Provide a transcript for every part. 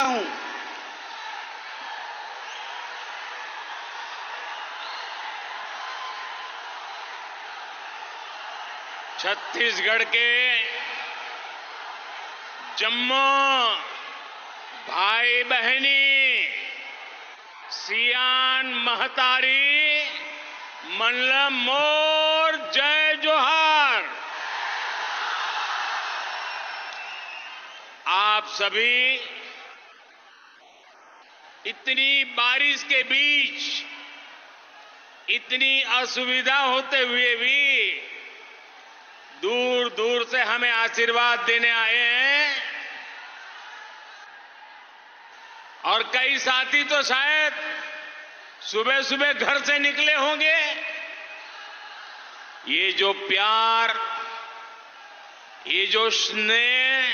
हूं। छत्तीसगढ़ के जम्मू भाई बहनी सियान महतारी मल्लम मोर जय जोहार। आप सभी इतनी बारिश के बीच इतनी असुविधा होते हुए भी दूर दूर से हमें आशीर्वाद देने आए हैं और कई साथी तो शायद सुबह सुबह घर से निकले होंगे। ये जो प्यार, ये जो स्नेह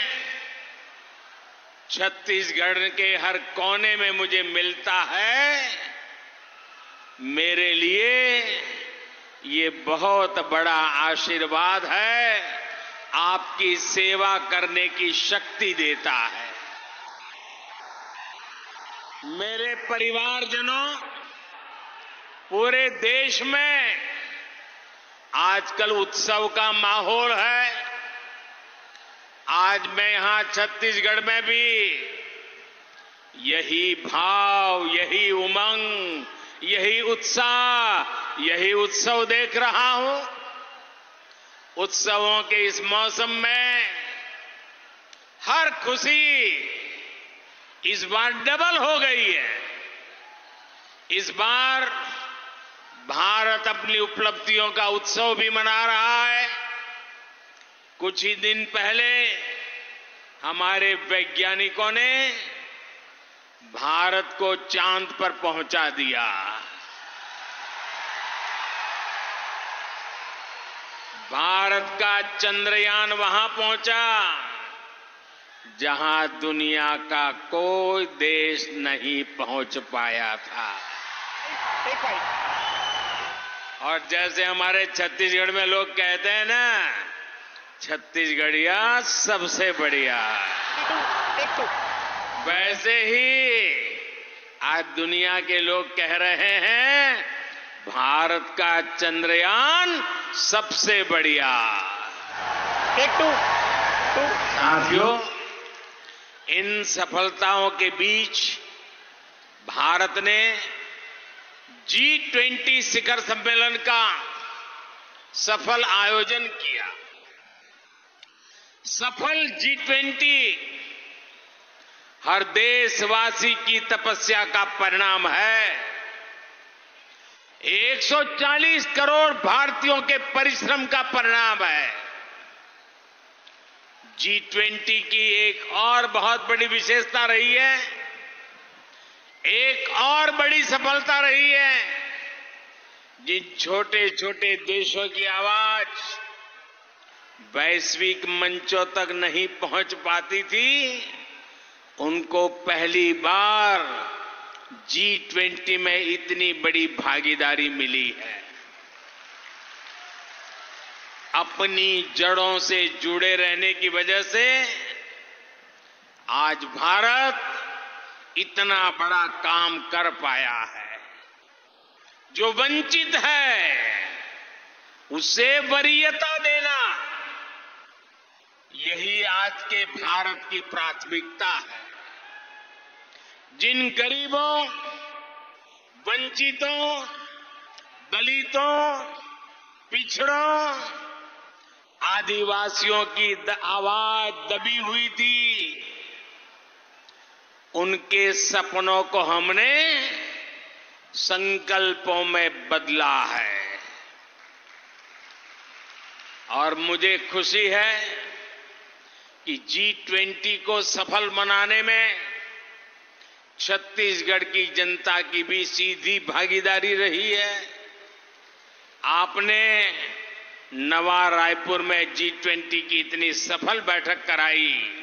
छत्तीसगढ़ के हर कोने में मुझे मिलता है, मेरे लिए ये बहुत बड़ा आशीर्वाद है, आपकी सेवा करने की शक्ति देता है। मेरे परिवारजनों, पूरे देश में आजकल उत्सव का माहौल है। आज मैं यहां छत्तीसगढ़ में भी यही भाव, यही उमंग, यही उत्साह, यही उत्सव देख रहा हूं। उत्सवों के इस मौसम में हर खुशी इस बार डबल हो गई है। इस बार भारत अपनी उपलब्धियों का उत्सव भी मना रहा है। कुछ ही दिन पहले हमारे वैज्ञानिकों ने भारत को चांद पर पहुंचा दिया। भारत का चंद्रयान वहां पहुंचा जहां दुनिया का कोई देश नहीं पहुंच पाया था। और जैसे हमारे छत्तीसगढ़ में लोग कहते हैं ना, छत्तीसगढ़िया सबसे बढ़िया, वैसे ही आज दुनिया के लोग कह रहे हैं भारत का चंद्रयान सबसे बढ़िया। साथियों, इन सफलताओं के बीच भारत ने G20 शिखर सम्मेलन का सफल आयोजन किया। सफल G20 हर देशवासी की तपस्या का परिणाम है। 140 करोड़ भारतीयों के परिश्रम का परिणाम है। G20 की एक और बहुत बड़ी विशेषता रही है, एक और बड़ी सफलता रही है। जिन छोटे छोटे देशों की आवाज वैश्विक मंचों तक नहीं पहुंच पाती थी, उनको पहली बार G20 में इतनी बड़ी भागीदारी मिली है। अपनी जड़ों से जुड़े रहने की वजह से आज भारत इतना बड़ा काम कर पाया है। जो वंचित है उसे वरीयता देना, यही आज के भारत की प्राथमिकता है। जिन गरीबों, वंचितों, दलितों, पिछड़ों, आदिवासियों की आवाज दबी हुई थी, उनके सपनों को हमने संकल्पों में बदला है। और मुझे खुशी है कि G20 को सफल बनाने में छत्तीसगढ़ की जनता की भी सीधी भागीदारी रही है। आपने नवा रायपुर में G20 की इतनी सफल बैठक कराई,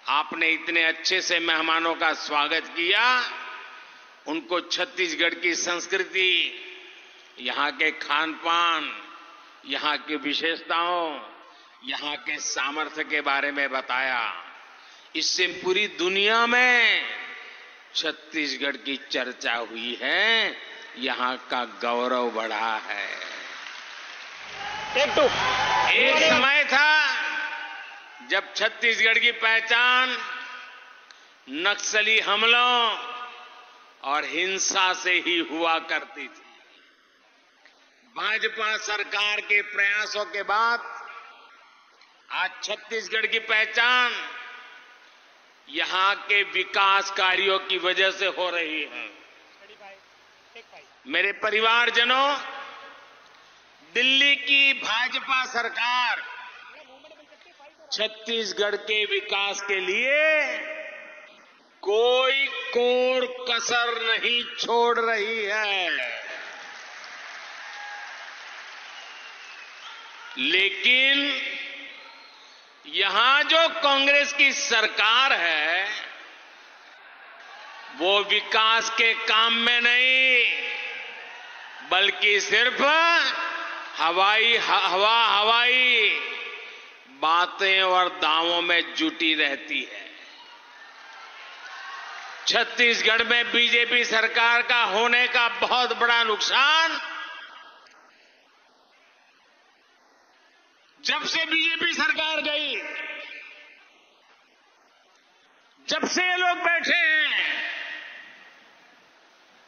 आपने इतने अच्छे से मेहमानों का स्वागत किया, उनको छत्तीसगढ़ की संस्कृति, यहां के खान पान, यहां की विशेषताओं, यहां के सामर्थ्य के बारे में बताया। इससे पूरी दुनिया में छत्तीसगढ़ की चर्चा हुई है, यहां का गौरव बढ़ा है। एक समय था जब छत्तीसगढ़ की पहचान नक्सली हमलों और हिंसा से ही हुआ करती थी। भाजपा सरकार के प्रयासों के बाद आज छत्तीसगढ़ की पहचान यहां के विकास कार्यों की वजह से हो रही है। मेरे परिवारजनों, दिल्ली की भाजपा सरकार छत्तीसगढ़ के विकास के लिए कोई कोर कसर नहीं छोड़ रही है। लेकिन यहां जो कांग्रेस की सरकार है, वो विकास के काम में नहीं, बल्कि सिर्फ हवाई बातें और दावों में जुटी रहती है। छत्तीसगढ़ में बीजेपी सरकार का होने का बहुत बड़ा नुकसान जब से बीजेपी सरकार गई, जब से ये लोग बैठे हैं,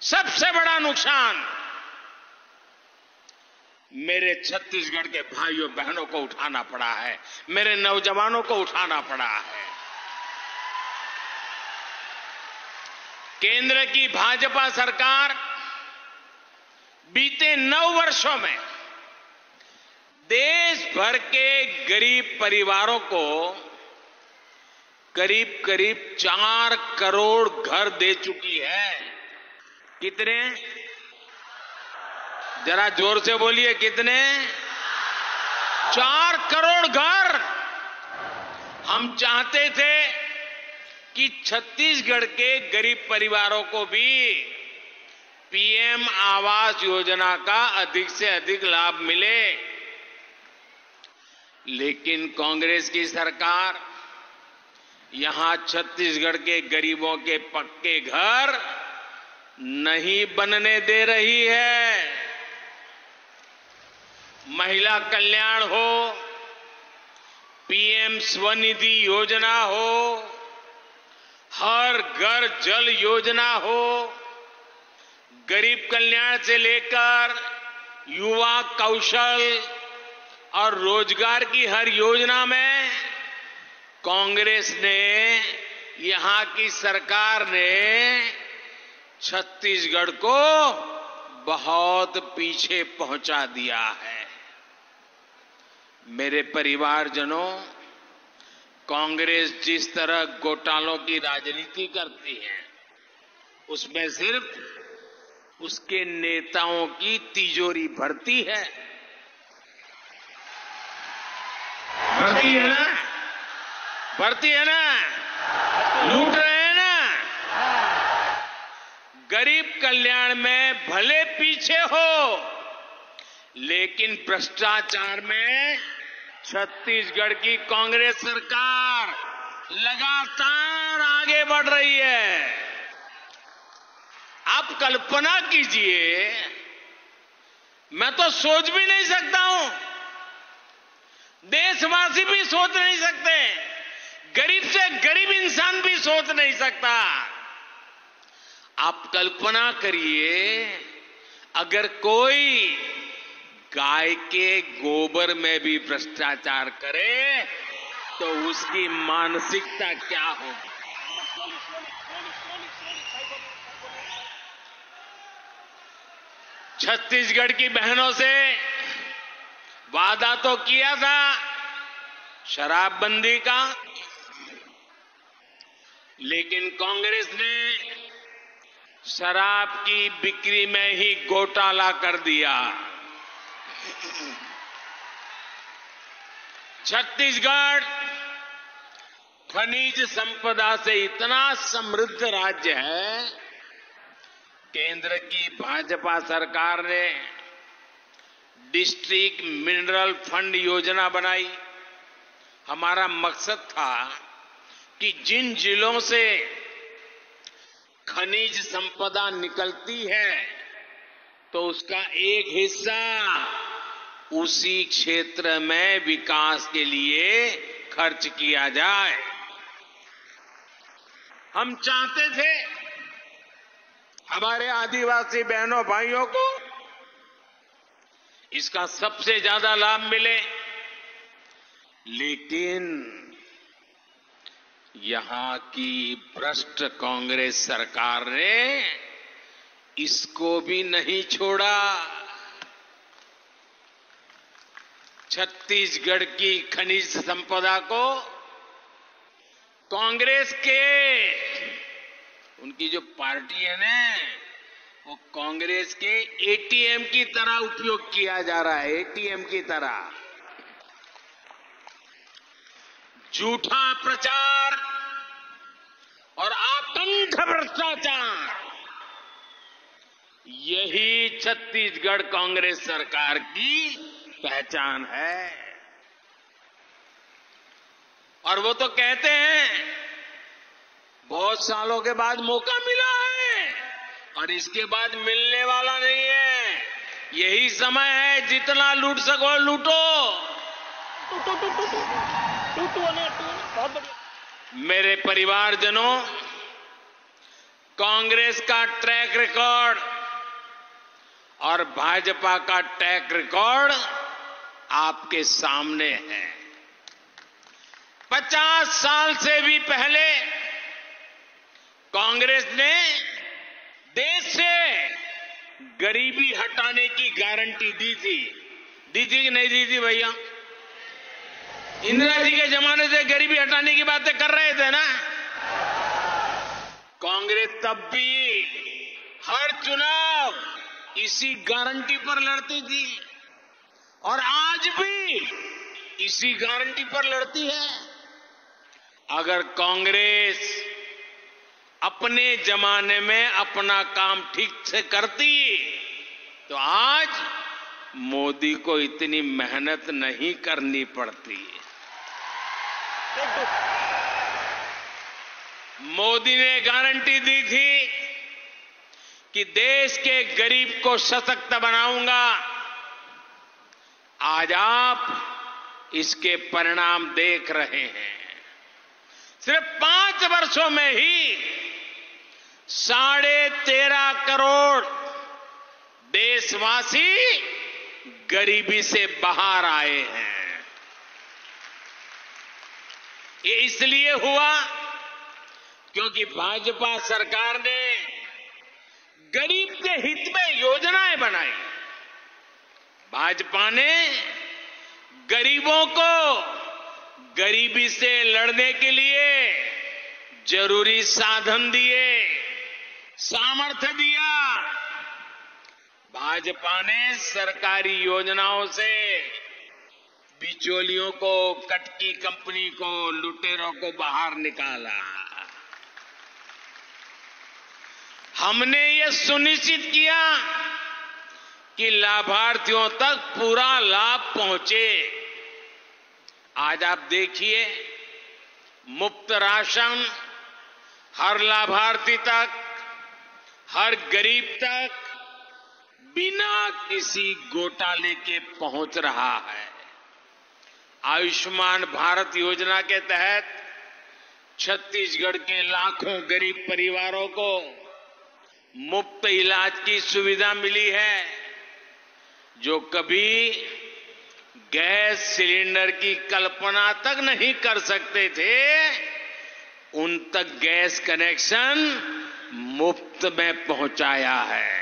सबसे बड़ा नुकसान मेरे छत्तीसगढ़ के भाइयों बहनों को उठाना पड़ा है, मेरे नौजवानों को उठाना पड़ा है। केंद्र की भाजपा सरकार बीते 9 वर्षों में देश भर के गरीब परिवारों को करीब करीब 4 करोड़ घर दे चुकी है। कितने? जरा जोर से बोलिए, कितने? 4 करोड़ घर। हम चाहते थे कि छत्तीसगढ़ के गरीब परिवारों को भी पीएम आवास योजना का अधिक से अधिक लाभ मिले, लेकिन कांग्रेस की सरकार यहां छत्तीसगढ़ के गरीबों के पक्के घर नहीं बनने दे रही है। महिला कल्याण हो, पीएम स्वनिधि योजना हो, हर घर जल योजना हो, गरीब कल्याण से लेकर युवा कौशल और रोजगार की हर योजना में कांग्रेस ने, यहां की सरकार ने छत्तीसगढ़ को बहुत पीछे पहुंचा दिया है। मेरे परिवारजनों, कांग्रेस जिस तरह घोटालों की राजनीति करती है, उसमें सिर्फ उसके नेताओं की तिजोरी भरती है। भरती है ना? भरती है ना? लूट रहे हैं ना? गरीब कल्याण में भले पीछे हो, लेकिन भ्रष्टाचार में छत्तीसगढ़ की कांग्रेस सरकार लगातार आगे बढ़ रही है। आप कल्पना कीजिए, मैं तो सोच भी नहीं सकता हूं, देशवासी भी सोच नहीं सकते, गरीब से गरीब इंसान भी सोच नहीं सकता। आप कल्पना करिए, अगर कोई गाय के गोबर में भी भ्रष्टाचार करे तो उसकी मानसिकता क्या होगी। छत्तीसगढ़ की बहनों से वादा तो किया था शराबबंदी का, लेकिन कांग्रेस ने शराब की बिक्री में ही घोटाला कर दिया। छत्तीसगढ़ खनिज संपदा से इतना समृद्ध राज्य है, केंद्र की भाजपा सरकार ने डिस्ट्रिक्ट मिनरल फंड योजना बनाई। हमारा मकसद था कि जिन जिलों से खनिज संपदा निकलती है तो उसका एक हिस्सा उसी क्षेत्र में विकास के लिए खर्च किया जाए। हम चाहते थे हमारे आदिवासी बहनों भाइयों को इसका सबसे ज्यादा लाभ मिले, लेकिन यहां की भ्रष्ट कांग्रेस सरकार ने इसको भी नहीं छोड़ा। छत्तीसगढ़ की खनिज संपदा को कांग्रेस के उनकी जो पार्टी है ना, वो कांग्रेस के एटीएम की तरह उपयोग किया जा रहा है। एटीएम की तरह झूठा प्रचार और आतंक भ्रष्टाचार, यही छत्तीसगढ़ कांग्रेस सरकार की पहचान है। और वो तो कहते हैं बहुत सालों के बाद मौका मिला है और इसके बाद मिलने वाला नहीं है। यही समय है, जितना लूट सको लूटो। मेरे परिवारजनों, कांग्रेस का ट्रैक रिकॉर्ड और भाजपा का ट्रैक रिकॉर्ड आपके सामने है। 50 साल से भी पहले कांग्रेस ने देश से गरीबी हटाने की गारंटी दी थी कि नहीं दी थी भैया? इंदिरा जी के जमाने से गरीबी हटाने की बातें कर रहे थे ना। कांग्रेस तब भी हर चुनाव इसी गारंटी पर लड़ती थी और आज भी इसी गारंटी पर लड़ती है। अगर कांग्रेस अपने जमाने में अपना काम ठीक से करती तो आज मोदी को इतनी मेहनत नहीं करनी पड़ती। मोदी ने गारंटी दी थी कि देश के गरीब को सशक्त बनाऊंगा। आज आप इसके परिणाम देख रहे हैं। सिर्फ 5 वर्षों में ही 13.5 करोड़ देशवासी गरीबी से बाहर आए हैं। ये इसलिए हुआ क्योंकि भाजपा सरकार ने गरीब के हित में योजनाएं बनाई। भाजपा ने गरीबों को गरीबी से लड़ने के लिए जरूरी साधन दिए, सामर्थ्य दिया। भाजपा ने सरकारी योजनाओं से बिचौलियों को, कटकी कंपनी को, लुटेरों को बाहर निकाला। हमने ये सुनिश्चित किया कि लाभार्थियों तक पूरा लाभ पहुंचे। आज आप देखिए, मुफ्त राशन हर लाभार्थी तक, हर गरीब तक बिना किसी घोटाले के पहुंच रहा है। आयुष्मान भारत योजना के तहत छत्तीसगढ़ के लाखों गरीब परिवारों को मुफ्त इलाज की सुविधा मिली है। जो कभी गैस सिलेंडर की कल्पना तक नहीं कर सकते थे, उन तक गैस कनेक्शन मुफ्त में पहुंचाया है।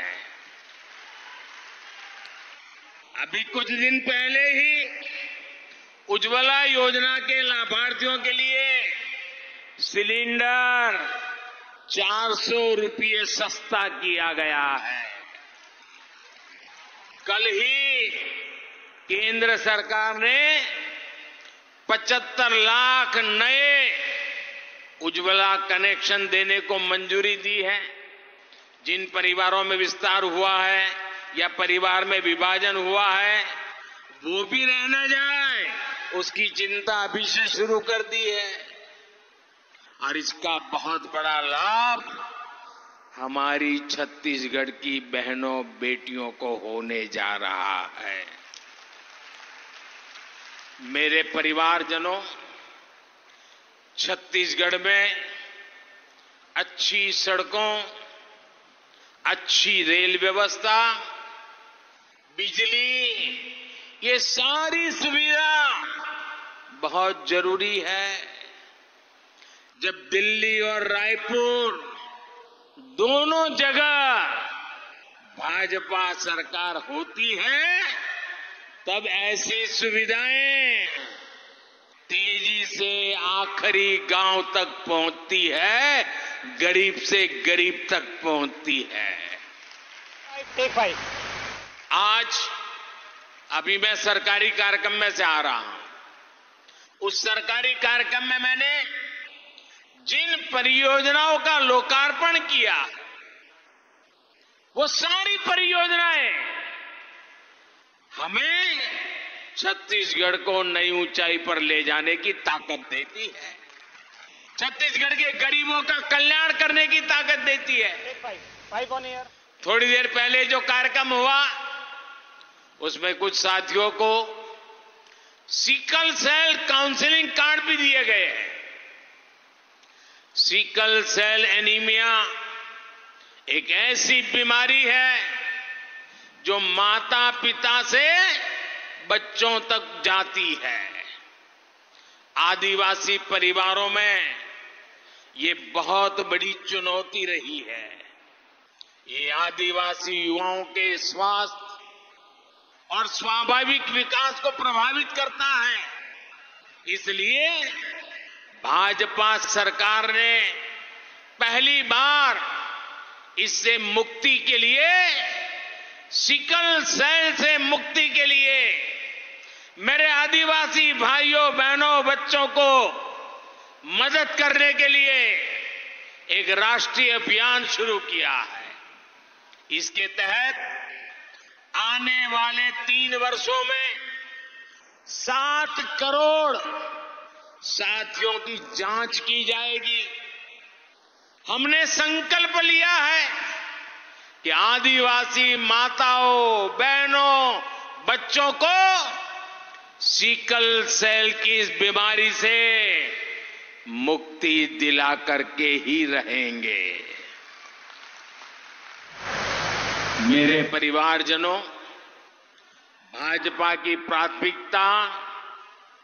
अभी कुछ दिन पहले ही उज्ज्वला योजना के लाभार्थियों के लिए सिलेंडर 400 रुपये सस्ता किया गया है। कल ही केंद्र सरकार ने 75 लाख नए उज्ज्वला कनेक्शन देने को मंजूरी दी है। जिन परिवारों में विस्तार हुआ है या परिवार में विभाजन हुआ है, वो भी रह न जाए, उसकी चिंता अभी से शुरू कर दी है। और इसका बहुत बड़ा लाभ हमारी छत्तीसगढ़ की बहनों बेटियों को होने जा रहा है। मेरे परिवारजनों, छत्तीसगढ़ में अच्छी सड़कों, अच्छी रेल व्यवस्था, बिजली, ये सारी सुविधा बहुत जरूरी है। जब दिल्ली और रायपुर दोनों जगह भाजपा सरकार होती है, तब ऐसी सुविधाएं तेजी से आखिरी गांव तक पहुंचती है, गरीब से गरीब तक पहुंचती है। आज अभी मैं सरकारी कार्यक्रम में से आ रहा हूं। उस सरकारी कार्यक्रम में मैंने जिन परियोजनाओं का लोकार्पण किया, वो सारी परियोजनाएं हमें छत्तीसगढ़ को नई ऊंचाई पर ले जाने की ताकत देती है, छत्तीसगढ़ के गरीबों का कल्याण करने की ताकत देती है। थोड़ी देर पहले जो कार्यक्रम हुआ, उसमें कुछ साथियों को सिकल सेल काउंसलिंग कार्ड भी दिए गए हैं। सिकल सेल एनीमिया एक ऐसी बीमारी है जो माता पिता से बच्चों तक जाती है। आदिवासी परिवारों में ये बहुत बड़ी चुनौती रही है। ये आदिवासी युवाओं के स्वास्थ्य और स्वाभाविक विकास को प्रभावित करता है। इसलिए भाजपा सरकार ने पहली बार इससे मुक्ति के लिए, सिकल सेल से मुक्ति के लिए मेरे आदिवासी भाइयों बहनों बच्चों को मदद करने के लिए एक राष्ट्रीय अभियान शुरू किया है। इसके तहत आने वाले 3 वर्षों में 7 करोड़ साथियों की जांच की जाएगी। हमने संकल्प लिया है कि आदिवासी माताओं बहनों बच्चों को सिकल सेल की इस बीमारी से मुक्ति दिला करके ही रहेंगे। मेरे परिवारजनों, भाजपा की प्राथमिकता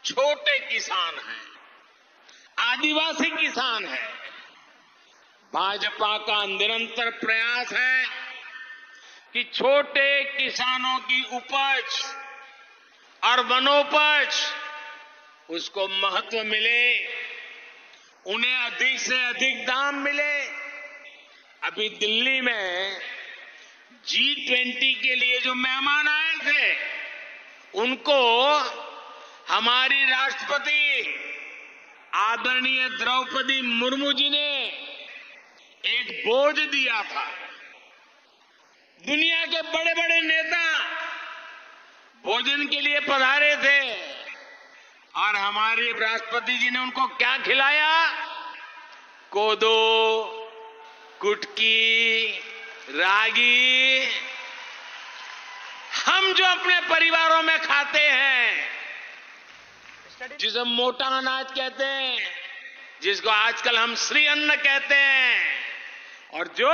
छोटे किसान हैं, आदिवासी किसान हैं। भाजपा का निरंतर प्रयास है कि छोटे किसानों की उपज और वनोपज उसको महत्व मिले, उन्हें अधिक से अधिक दाम मिले। अभी दिल्ली में G20 के लिए जो मेहमान आए थे, उनको हमारी राष्ट्रपति आदरणीय द्रौपदी मुर्मू जी ने एक बोझ दिया था। दुनिया के बड़े बड़े नेता भोजन के लिए पधारे थे और हमारे राष्ट्रपति जी ने उनको क्या खिलाया? कोदो, कुटकी, रागी, हम जो अपने परिवारों में खाते हैं, जिसे मोटा अनाज कहते हैं, जिसको आजकल हम श्री अन्न कहते हैं, और जो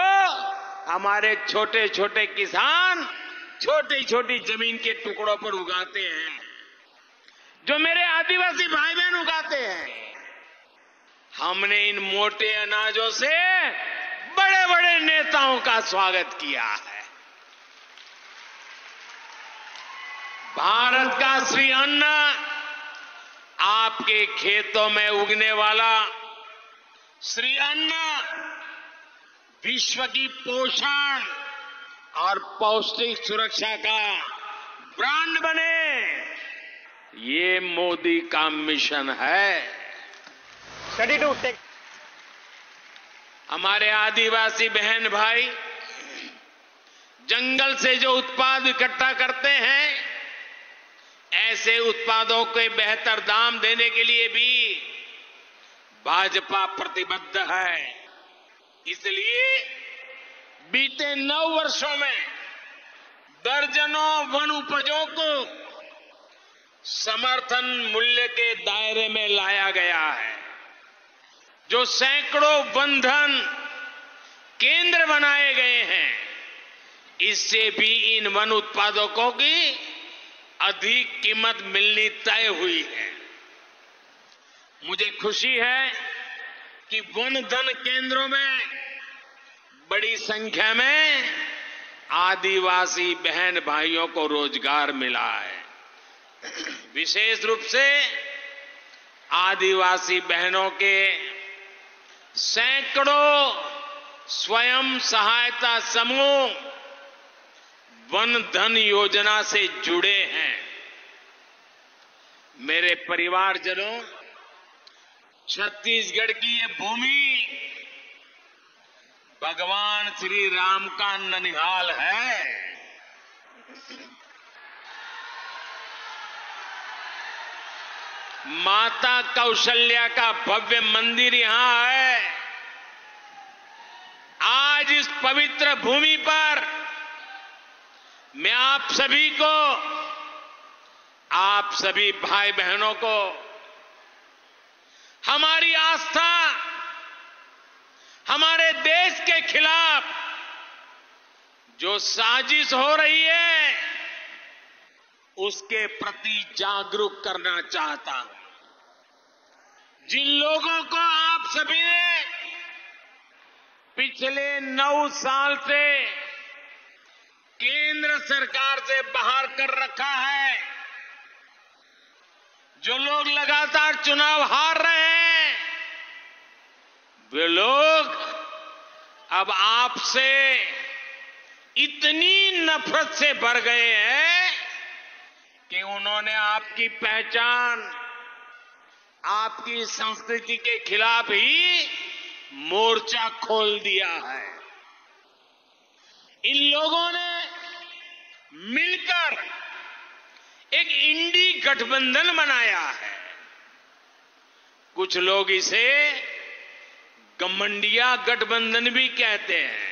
हमारे छोटे छोटे किसान छोटी छोटी जमीन के टुकड़ों पर उगाते हैं, जो मेरे आदिवासी भाई बहन उगाते हैं, हमने इन मोटे अनाजों से बड़े बड़े नेताओं का स्वागत किया है। भारत का श्री अन्न आपके खेतों में उगने वाला श्री अन्न विश्व की पोषण और पौष्टिक सुरक्षा का ब्रांड बने, ये मोदी का मिशन है। हमारे आदिवासी बहन भाई जंगल से जो उत्पाद इकट्ठा करते हैं, ऐसे उत्पादों के बेहतर दाम देने के लिए भी भाजपा प्रतिबद्ध है। इसलिए बीते 9 वर्षों में दर्जनों वन उपजों को समर्थन मूल्य के दायरे में लाया गया है। जो सैकड़ों वनधन केंद्र बनाए गए हैं, इससे भी इन वन उत्पादकों की अधिक कीमत मिलनी तय हुई है। मुझे खुशी है कि वन धन केंद्रों में बड़ी संख्या में आदिवासी बहन भाइयों को रोजगार मिला है। विशेष रूप से आदिवासी बहनों के सैकड़ों स्वयं सहायता समूह वन धन योजना से जुड़े हैं। मेरे परिवारजनों, छत्तीसगढ़ की ये भूमि भगवान श्री राम का ननिहाल है। माता कौशल्या का भव्य मंदिर यहां है। आज इस पवित्र भूमि पर मैं आप सभी भाई बहनों को हमारी आस्था हमारे देश के खिलाफ जो साजिश हो रही है, उसके प्रति जागरूक करना चाहता हूं। जिन लोगों को आप सभी ने पिछले 9 साल से केंद्र सरकार से बाहर कर रखा है, जो लोग लगातार चुनाव हार रहे हैं, वे लोग अब आपसे इतनी नफरत से भर गए हैं कि उन्होंने आपकी पहचान, आपकी संस्कृति के खिलाफ ही मोर्चा खोल दिया है। इन लोगों ने मिलकर एक इंडी गठबंधन बनाया है। कुछ लोग इसे गठबंडिया गठबंधन भी कहते हैं।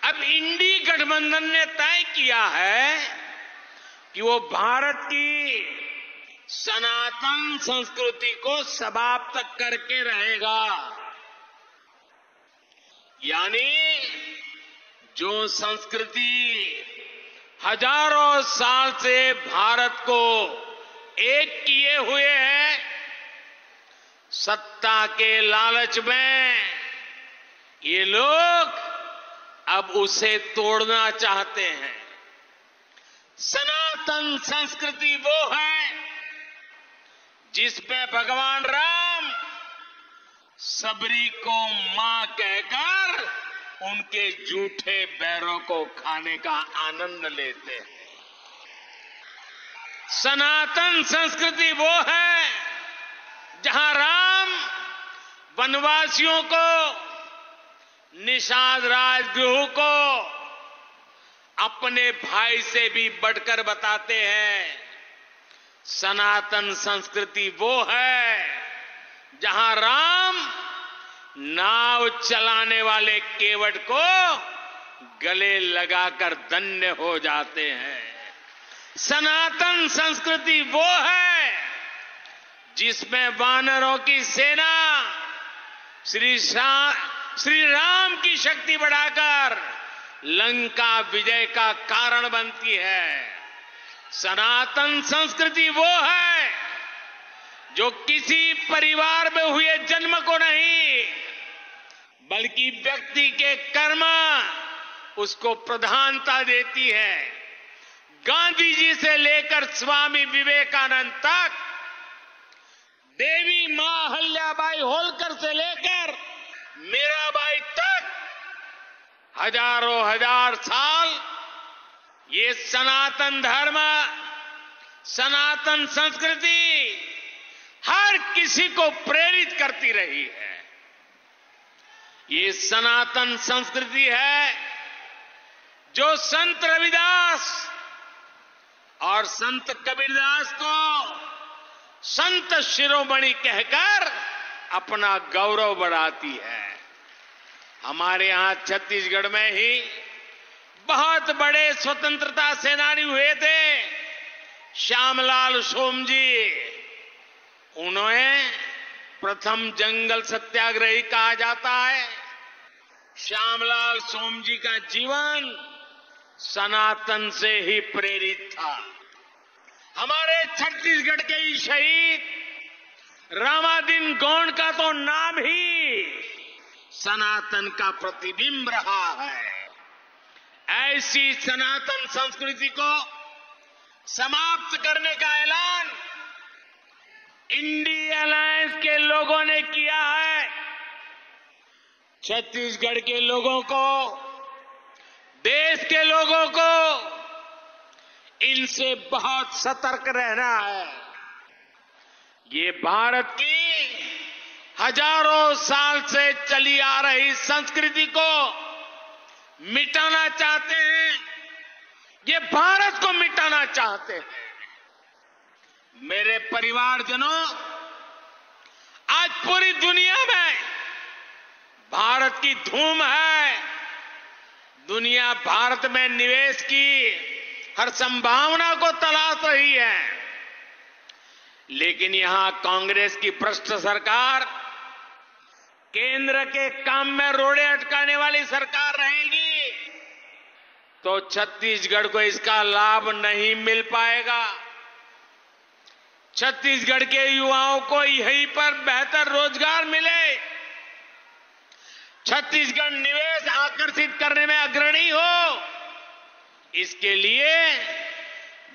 अब इंडी गठबंधन ने तय किया है कि वो भारत की सनातन संस्कृति को समाप्त करके रहेगा। यानी जो संस्कृति हजारों साल से भारत को एक किए हुए है, सत्ता के लालच में ये लोग अब उसे तोड़ना चाहते हैं। सनातन संस्कृति वो है जिसमें भगवान राम सबरी को मां कहकर उनके झूठे बैरों को खाने का आनंद लेते हैं। सनातन संस्कृति वो है जहां राम वनवासियों को, निषाद राजगृह को अपने भाई से भी बढ़कर बताते हैं। सनातन संस्कृति वो है जहां राम नाव चलाने वाले केवट को गले लगाकर धन्य हो जाते हैं। सनातन संस्कृति वो है जिसमें वानरों की सेना श्री राम की शक्ति बढ़ाकर लंका विजय का कारण बनती है। सनातन संस्कृति वो है जो किसी परिवार में हुए जन्म को नहीं, बल्कि व्यक्ति के कर्म उसको प्रधानता देती है। गांधी जी से लेकर स्वामी विवेकानंद तक, देवी मां अहिल्याबाई होलकर से लेकर मीराबाई तक, हजारों हजार साल ये सनातन धर्म, सनातन संस्कृति हर किसी को प्रेरित करती रही है। ये सनातन संस्कृति है जो संत रविदास और संत कबीरदास को संत शिरोमणि कहकर अपना गौरव बढ़ाती है। हमारे यहां छत्तीसगढ़ में ही बहुत बड़े स्वतंत्रता सेनानी हुए थे, श्यामलाल सोमजी। उन्हें प्रथम जंगल सत्याग्रही कहा जाता है। श्यामलाल सोमजी का जीवन सनातन से ही प्रेरित था। हमारे छत्तीसगढ़ के ही शहीद रामादीन गौंड का तो नाम ही सनातन का प्रतिबिंब रहा है। ऐसी सनातन संस्कृति को समाप्त करने का ऐलान इंडिया अलायंस के लोगों ने किया है। छत्तीसगढ़ के लोगों को, देश के लोगों को इनसे बहुत सतर्क रहना है। ये भारत की हजारों साल से चली आ रही संस्कृति को मिटाना चाहते हैं, ये भारत को मिटाना चाहते हैं। मेरे परिवारजनों, आज पूरी दुनिया में भारत की धूम है। दुनिया भारत में निवेश की हर संभावना को तलाश रही है, लेकिन यहां कांग्रेस की भ्रष्ट सरकार, केंद्र के काम में रोड़े अटकाने वाली सरकार रहेगी तो छत्तीसगढ़ को इसका लाभ नहीं मिल पाएगा। छत्तीसगढ़ के युवाओं को यहीं पर बेहतर रोजगार मिले, छत्तीसगढ़ निवेश आकर्षित करने में अग्रणी हो, इसके लिए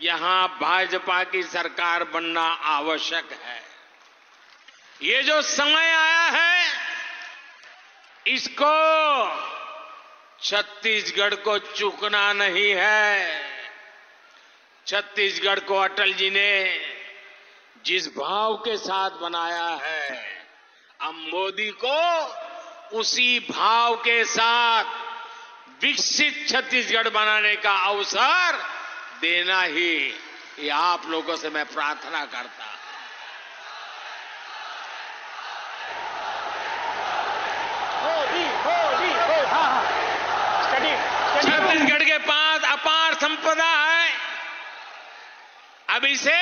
यहां भाजपा की सरकार बनना आवश्यक है। ये जो समय आया है, इसको छत्तीसगढ़ को चूकना नहीं है। छत्तीसगढ़ को अटल जी ने जिस भाव के साथ बनाया है, अब मोदी को उसी भाव के साथ विकसित छत्तीसगढ़ बनाने का अवसर देना ही ये आप लोगों से मैं प्रार्थना करता हूं। छत्तीसगढ़ के पास अपार संपदा है। अब इसे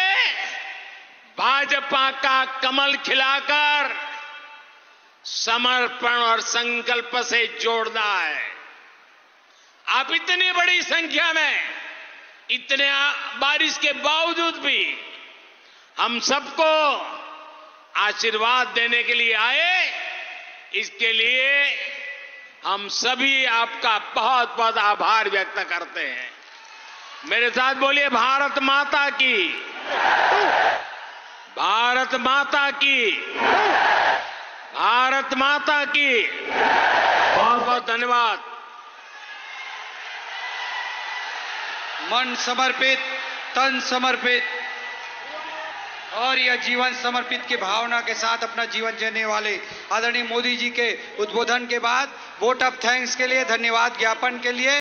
भाजपा का कमल खिलाकर समर्पण और संकल्प से जोड़ना है। आप इतनी बड़ी संख्या में, इतने बारिश के बावजूद भी हम सबको आशीर्वाद देने के लिए आए, इसके लिए हम सभी आपका बहुत बहुत आभार व्यक्त करते हैं। मेरे साथ बोलिए, भारत माता की, भारत माता की, भारत माता की। बहुत बहुत धन्यवाद। मन समर्पित, तन समर्पित और यह जीवन समर्पित की भावना के साथ अपना जीवन जीने वाले आदरणीय मोदी जी के उद्बोधन के बाद वोट ऑफ थैंक्स के लिए, धन्यवाद ज्ञापन के लिए